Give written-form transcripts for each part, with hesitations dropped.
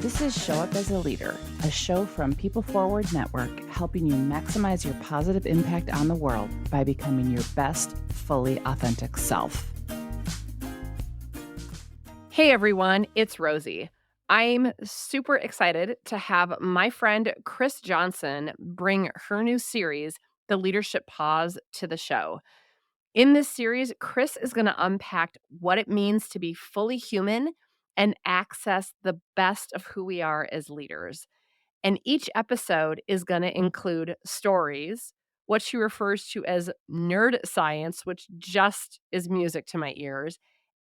This is Show Up as a Leader, a show from People Forward Network, helping you maximize your positive impact on the world by becoming your best, fully authentic self. Hey everyone, it's Rosie. I'm super excited to have my friend Chris Johnson bring her new series, The Leadership Pause, to the show. In this series, Chris is going to unpack what it means to be fully human and access the best of who we are as leaders. And each episode is going to include stories, what she refers to as nerd science, which just is music to my ears.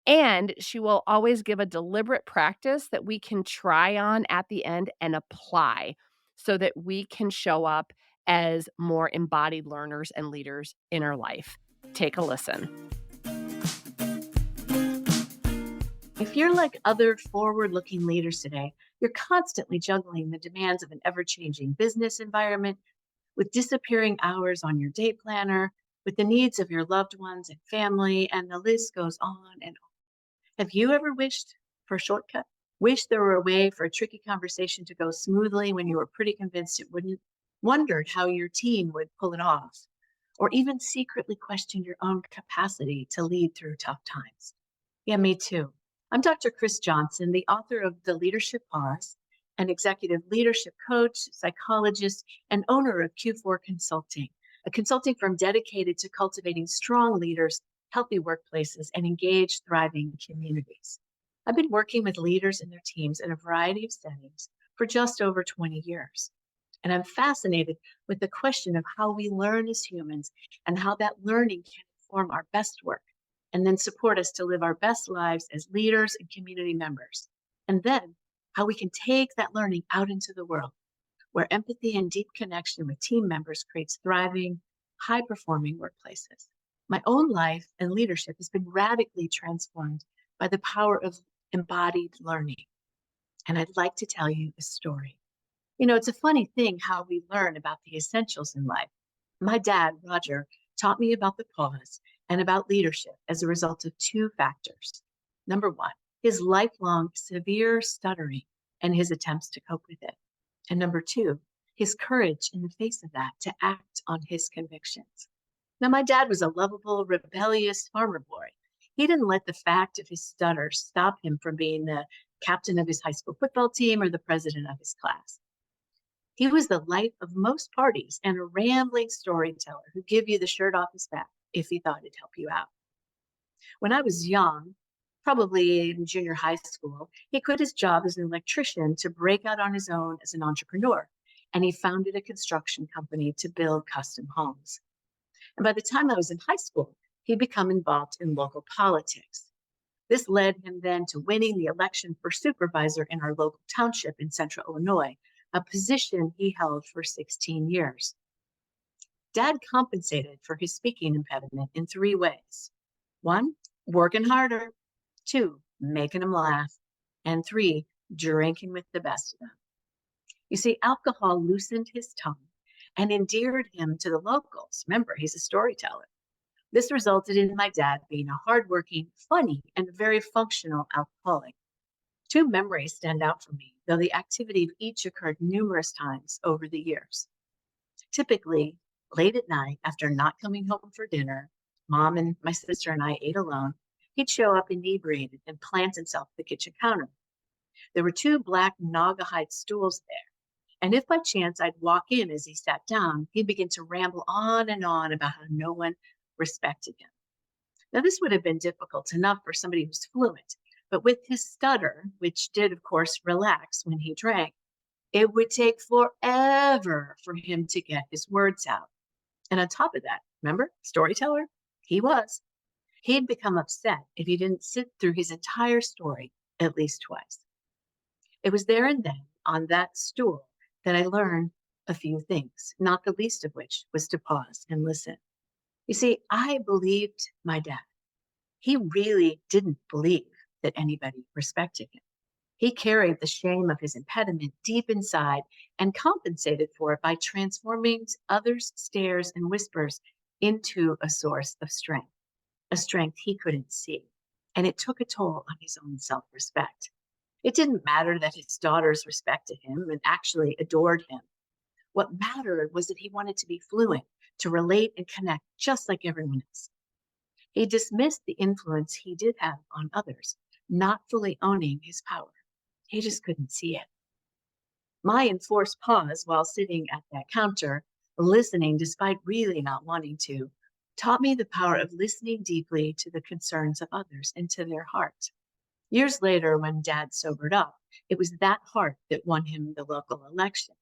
And she will always give a deliberate practice that we can try on at the end and apply so that we can show up as more embodied learners and leaders in our life. Take a listen. If you're like other forward-looking leaders today, you're constantly juggling the demands of an ever-changing business environment with disappearing hours on your day planner, with the needs of your loved ones and family, and the list goes on and on. Have you ever wished for a shortcut? Wished there were a way for a tricky conversation to go smoothly when you were pretty convinced it wouldn't? Wondered how your team would pull it off? Or even secretly questioned your own capacity to lead through tough times? Yeah, me too. I'm Dr. Chris Johnson, the author of The Leadership Pause, an executive leadership coach, psychologist, and owner of Q4 Consulting, a consulting firm dedicated to cultivating strong leaders, healthy workplaces, and engaged, thriving communities. I've been working with leaders and their teams in a variety of settings for just over 20 years. And I'm fascinated with the question of how we learn as humans and how that learning can inform our best work and then support us to live our best lives as leaders and community members. And then how we can take that learning out into the world, where empathy and deep connection with team members creates thriving, high-performing workplaces. My own life and leadership has been radically transformed by the power of embodied learning. And I'd like to tell you a story. You know, it's a funny thing how we learn about the essentials in life. My dad, Roger, taught me about the pause and about leadership as a result of two factors. Number one, his lifelong severe stuttering and his attempts to cope with it. And number two, his courage in the face of that to act on his convictions. Now, my dad was a lovable, rebellious farmer boy. He didn't let the fact of his stutter stop him from being the captain of his high school football team or the president of his class. He was the life of most parties and a rambling storyteller who'd give you the shirt off his back if he thought it'd help you out. When I was young, probably in junior high school, he quit his job as an electrician to break out on his own as an entrepreneur, and he founded a construction company to build custom homes. And by the time I was in high school, he'd become involved in local politics. This led him then to winning the election for supervisor in our local township in central Illinois, a position he held for 16 years. Dad compensated for his speaking impediment in three ways. One, working harder. Two, making him laugh. And three, drinking with the best of them. You see, alcohol loosened his tongue and endeared him to the locals. Remember, he's a storyteller. This resulted in my dad being a hardworking, funny, and very functional alcoholic. Two memories stand out for me, though the activity of each occurred numerous times over the years. Typically, late at night, after not coming home for dinner, Mom and my sister and I ate alone, he'd show up inebriated and plant himself at the kitchen counter. There were two black Naugahyde stools there, and if by chance I'd walk in as he sat down, he'd begin to ramble on and on about how no one respected him. Now, this would have been difficult enough for somebody who's fluent, but with his stutter, which did, of course, relax when he drank, it would take forever for him to get his words out. And on top of that, remember, storyteller? He was. He'd become upset if he didn't sit through his entire story at least twice. It was there and then, on that stool, that I learned a few things, not the least of which was to pause and listen. You see, I believed my dad. He really didn't believe that anybody respected him. He carried the shame of his impediment deep inside and compensated for it by transforming others' stares and whispers into a source of strength, a strength he couldn't see. And it took a toll on his own self-respect. It didn't matter that his daughters respected him and actually adored him. What mattered was that he wanted to be fluent, to relate and connect just like everyone else. He dismissed the influence he did have on others, not fully owning his power. He just couldn't see it. My enforced pause while sitting at that counter, listening despite really not wanting to, taught me the power of listening deeply to the concerns of others and to their heart. Years later, when Dad sobered up, it was that heart that won him the local election.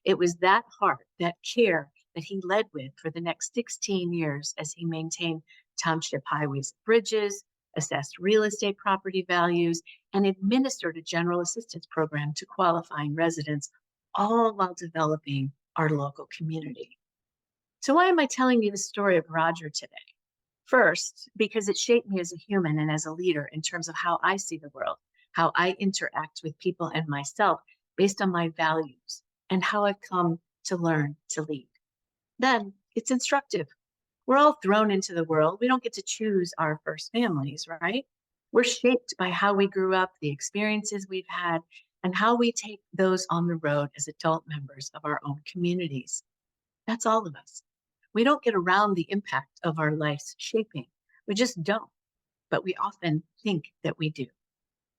It was that heart, that care that he led with for the next 16 years as he maintained township highways and bridges, assessed real estate property values, and administered a general assistance program to qualifying residents, all while developing our local community. So, why am I telling you the story of Roger today? First, because it shaped me as a human and as a leader in terms of how I see the world, how I interact with people and myself based on my values, and how I've come to learn to lead. Then it's instructive. We're all thrown into the world. We don't get to choose our first families, right? We're shaped by how we grew up, the experiences we've had, and how we take those on the road as adult members of our own communities. That's all of us. We don't get around the impact of our life's shaping. We just don't, but we often think that we do.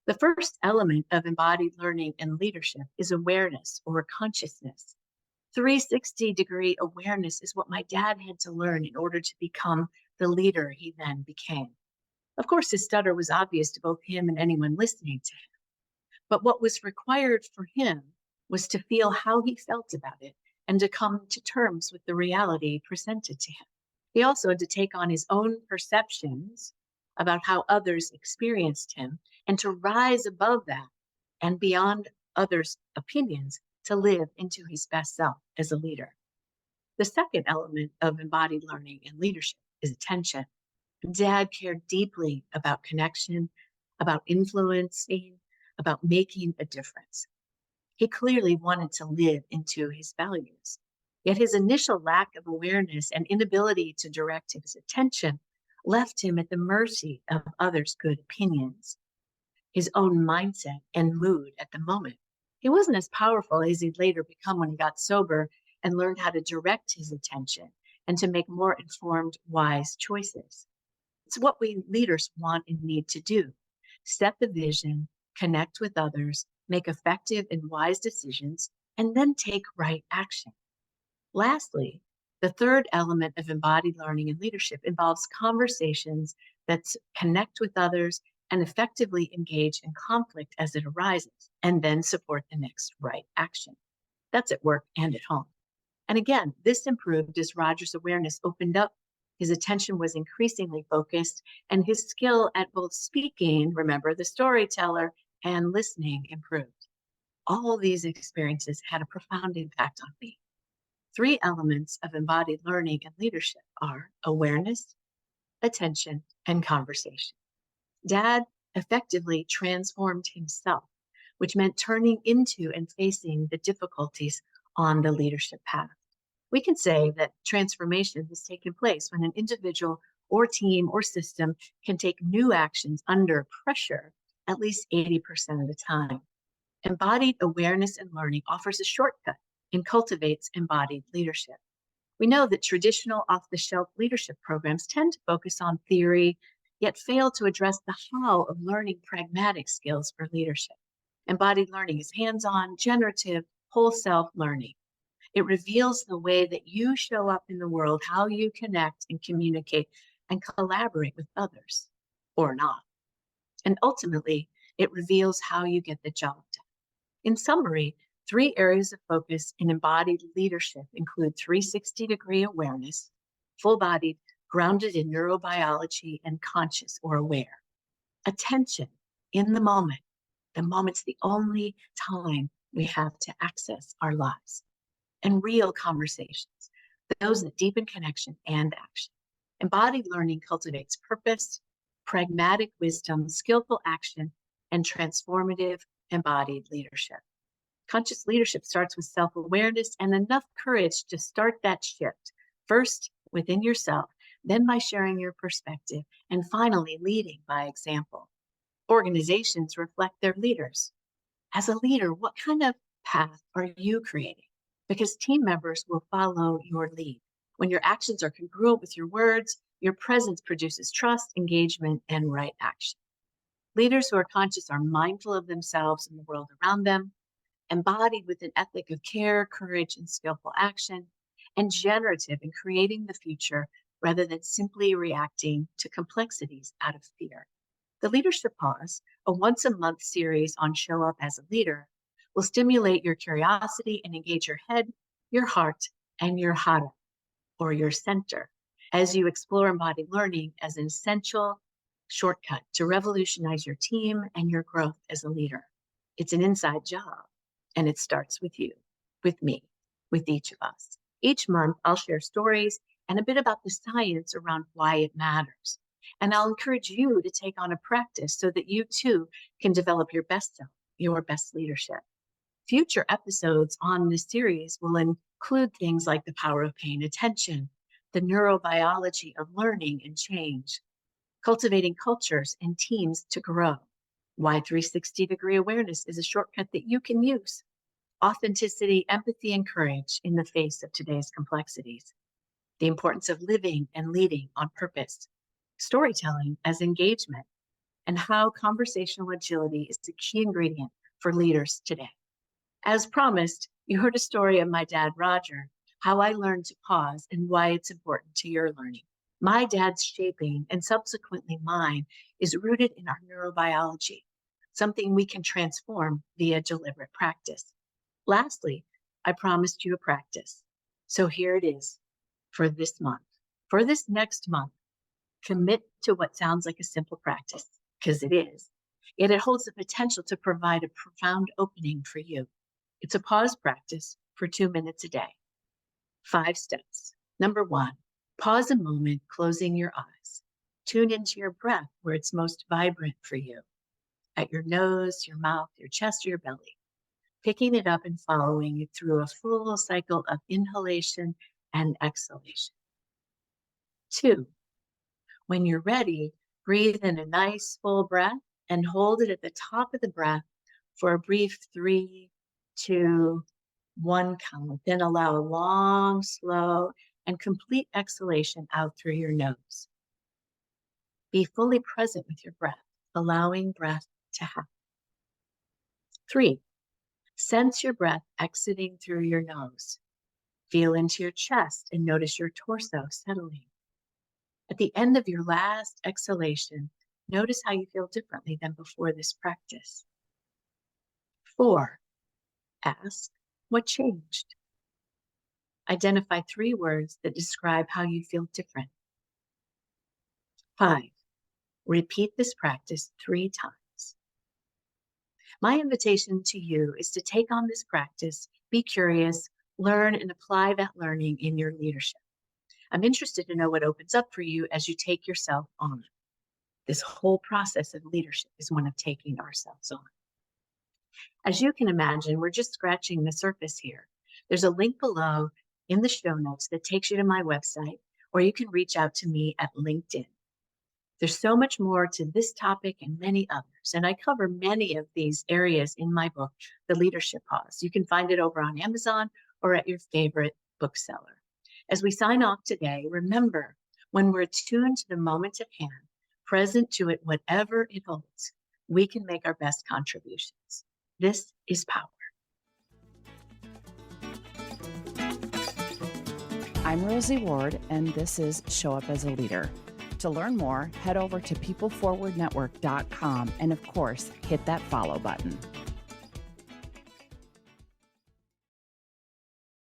The first element of embodied learning and leadership is awareness or consciousness. 360-degree awareness is what my dad had to learn in order to become the leader he then became. Of course, his stutter was obvious to both him and anyone listening to him. But what was required for him was to feel how he felt about it and to come to terms with the reality presented to him. He also had to take on his own perceptions about how others experienced him and to rise above that and beyond others' opinions to live into his best self as a leader. The second element of embodied learning and leadership is attention. Dad cared deeply about connection, about influencing, about making a difference. He clearly wanted to live into his values. Yet his initial lack of awareness and inability to direct his attention left him at the mercy of others' good opinions, his own mindset and mood at the moment. He wasn't as powerful as he'd later become when he got sober and learned how to direct his attention and to make more informed, wise choices. It's what we leaders want and need to do: set the vision, connect with others, make effective and wise decisions, and then take right action. Lastly, the third element of embodied learning and leadership involves conversations that connect with others and effectively engage in conflict as it arises, and then support the next right action. That's at work and at home. And again, this improved as Roger's awareness opened up, his attention was increasingly focused, and his skill at both speaking, remember the storyteller, and listening improved. All these experiences had a profound impact on me. Three elements of embodied learning and leadership are awareness, attention, and conversation. Dad effectively transformed himself, which meant turning into and facing the difficulties on the leadership path. We can say that transformation has taken place when an individual or team or system can take new actions under pressure at least 80% of the time. Embodied awareness and learning offers a shortcut and cultivates embodied leadership. We know that traditional off-the-shelf leadership programs tend to focus on theory, yet fail to address the how of learning pragmatic skills for leadership. Embodied learning is hands-on, generative, whole self learning. It reveals the way that you show up in the world, how you connect and communicate and collaborate with others, or not. And ultimately, it reveals how you get the job done. In summary, three areas of focus in embodied leadership include 360-degree awareness, full-bodied, grounded in neurobiology, and conscious or aware. Attention in the moment. The moment's the only time we have to access our lives. And real conversations, those that deepen connection and action. Embodied learning cultivates purpose, pragmatic wisdom, skillful action, and transformative embodied leadership. Conscious leadership starts with self-awareness and enough courage to start that shift, first within yourself, then by sharing your perspective, and finally leading by example. Organizations reflect their leaders. As a leader, what kind of path are you creating? Because team members will follow your lead. When your actions are congruent with your words, your presence produces trust, engagement, and right action. Leaders who are conscious are mindful of themselves and the world around them, embodied with an ethic of care, courage, and skillful action, and generative in creating the future rather than simply reacting to complexities out of fear. The Leadership Pause, a once a month series on Show Up as a Leader, will stimulate your curiosity and engage your head, your heart, and your hara, or your center, as you explore embodied learning as an essential shortcut to revolutionize your team and your growth as a leader. It's an inside job, and it starts with you, with me, with each of us. Each month, I'll share stories and a bit about the science around why it matters. And I'll encourage you to take on a practice so that you too can develop your best self, your best leadership. Future episodes on this series will include things like the power of paying attention, the neurobiology of learning and change, cultivating cultures and teams to grow, why 360-degree awareness is a shortcut that you can use, authenticity, empathy, and courage in the face of today's complexities, the importance of living and leading on purpose, storytelling as engagement, and how conversational agility is the key ingredient for leaders today. As promised, you heard a story of my dad, Roger, how I learned to pause and why it's important to your learning. My dad's shaping, and subsequently mine, is rooted in our neurobiology, something we can transform via deliberate practice. Lastly, I promised you a practice. So here it is for this month. For this next month, commit to what sounds like a simple practice, because it is. Yet it holds the potential to provide a profound opening for you. It's a pause practice for 2 minutes a day. 5 steps. Number 1, pause a moment, closing your eyes. Tune into your breath where it's most vibrant for you, at your nose, your mouth, your chest, or your belly. Picking it up and following it through a full cycle of inhalation and exhalation. 2, when you're ready, breathe in a nice full breath and hold it at the top of the breath for a brief 3, 2, 1 count. Then allow a long, slow, and complete exhalation out through your nose. Be fully present with your breath, allowing breath to happen. 3, sense your breath exiting through your nose. Feel into your chest and notice your torso settling. At the end of your last exhalation, notice how you feel differently than before this practice. 4, ask, what changed? Identify 3 words that describe how you feel different. 5, repeat this practice 3 times. My invitation to you is to take on this practice, be curious, learn, and apply that learning in your leadership. I'm interested to know what opens up for you as you take yourself on. This whole process of leadership is one of taking ourselves on. As you can imagine, we're just scratching the surface here. There's a link below in the show notes that takes you to my website, or you can reach out to me at LinkedIn. There's so much more to this topic and many others, and I cover many of these areas in my book, The Leadership Pause. You can find it over on Amazon or at your favorite bookseller. As we sign off today, remember, when we're attuned to the moment at hand, present to it whatever it holds, we can make our best contributions. This is power. I'm Rosie Ward, and this is Show Up as a Leader. To learn more, head over to peopleforwardnetwork.com and, of course, hit that follow button.